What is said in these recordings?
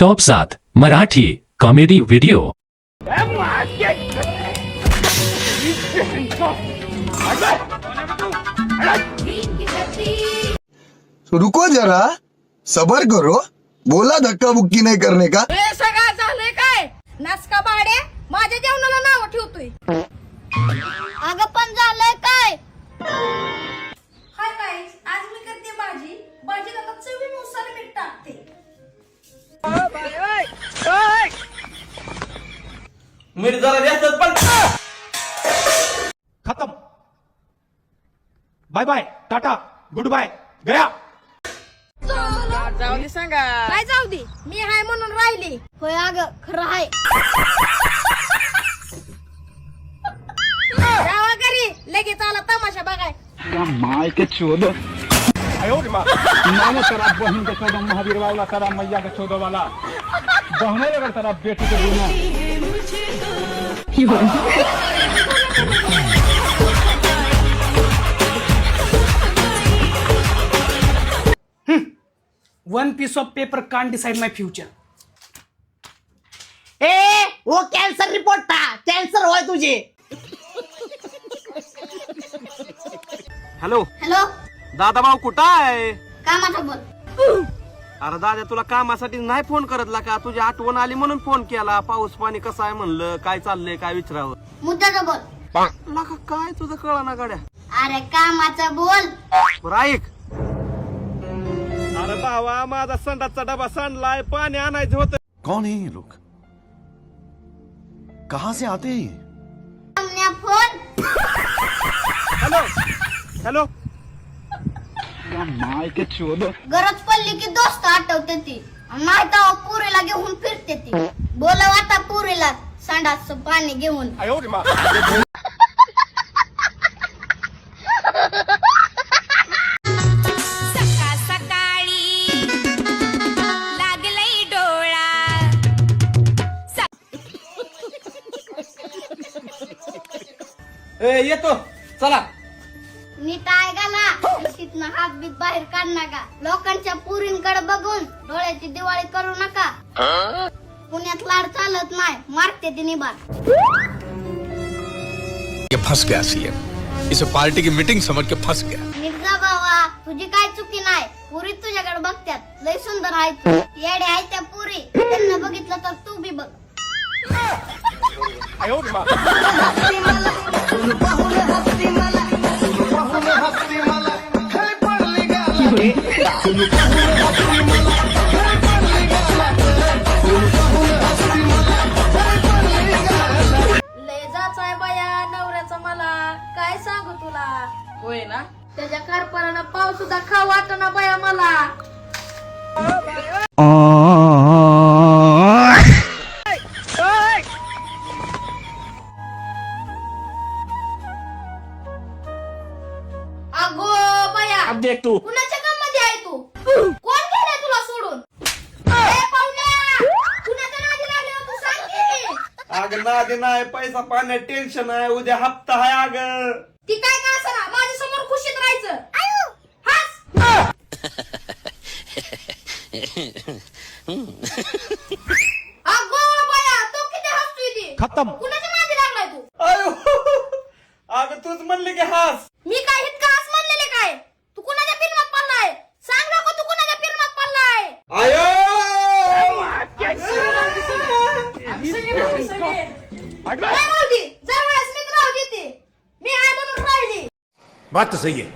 Top 7 Marathi comedy video. रुको जरा, सबर करो, बोला धक्का बुक्की नाही करने का। हे सगळं झालंय काय? नासका बाड्या माझ्या जेवणाला नाव ठेवतोय। अगं पण झालंय काय? हाय गाईस, आज मी करते भाजी। भाजीत आता चवीनुसार मीठ टाकते। मीठ जरा जास्त पण खत्म। Bye bye, tata, goodbye, गया। जाऊ दे सांगा। काय जाऊ दे? मी हाय म्हणून राहिली। होय अगं खरं हाय। जावा घरी, लगेच आला तमाशा बघाय। माय के चोदो मानो तेरा बहन के चोदो, महावीर वाला तेरा मैया के चोदो वाला बहने अगर तेरा बेटी के गुना। 1 piece of paper can't decide my future. ए वो कॅन्सर रिपोर्ट था, कॅन्सर होय तुझे। हॅलो हॅलो, दादा भाऊ कुठं आहे? कामाचं बोल। अरे दादा तुला कामासाठी नाही फोन करतला का? तुझी आठवण आली म्हणून फोन केला। पाऊस पाणी कसं आहे म्हणलं, काय चाललंय काय विचारावं। मुद्द्याचं बोल। लका काय तुझं कळा ना गाड्या। अरे कामाचं बोल। बरं ऐक, अरे भावा माझा संडासचा डबा सांडलाय, पाणी आणायचं होतं। कौन है ये लोग, कहाँ से आते हैं? हमने फोन। हॅलो हॅलो, माय के चोदो गरज पडली की दोस्त आठवते ती, नाही तर पुरीला घेऊन फिरते ती। बोलव आता पुरीला संडासचं पाणी घेऊन। सकाळ सकाळी लागलंय डोळा। ए येतो चला। नीट ऐकायला, तिथनं हात बीत बाहेर काढ नका। लोकांच्या पुरींकडे बघून डोळ्याची दिवाळी करू नका। पुण्यात लाड चालत नाही, मारते ती निबार। ये फंस गया सीएम, इसे पार्टी की मीटिंग समझ के फंस गया। नीट जा बाबा, तुझी काय चुकी नाही। पुरी तुझ्याकडे बघतात, लय सुंदर आहे तू। येडे आहे त्या पुरी, त्यांना बघितलं तर तू बी बघ। लय जाचाय बाया नवऱ्याचा, मला काय सांगू तुला। होय ना, त्याच्या कारभारानं पाव सुद्धा खाऊ वाटना बाया मला। अगो बाया, अब देख तू। कुणाच्या गममध्ये आहे तू? कोण गेलाय तुला सोडून? ए पाहुण्या, कुणाच्या नादी लागली हो तू, सांग की। अग नादी नाही, पैसा पाण्यात टेन्शन आहे, उद्या हप्ता आहे। अग ती काय का असना, माझ्या समोर खुशीत राहायचं। हस। अगो बाया, तू किती हसतोय ती? खत्म। कुणाच्या नादी लागलाय तू? अयो अग तूच म्हणली की हास। मी काय इतका हस म्हणलेले काय? तू कुणाच्या फिल्मात पडलाय? सांग नको, तू कुणाच्या फिल्मात पडलाय? आयो काय राहू जर वेळेस मी राहू देते। मी आहे म्हणून राहिली। बात तो सही है।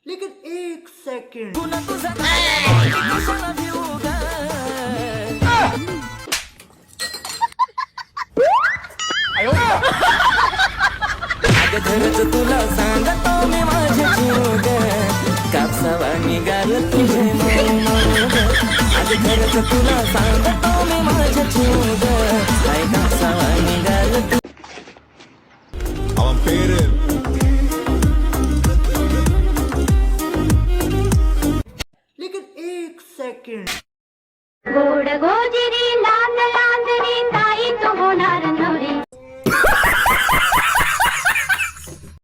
लेकिन एक सेकंड, तुला सांगते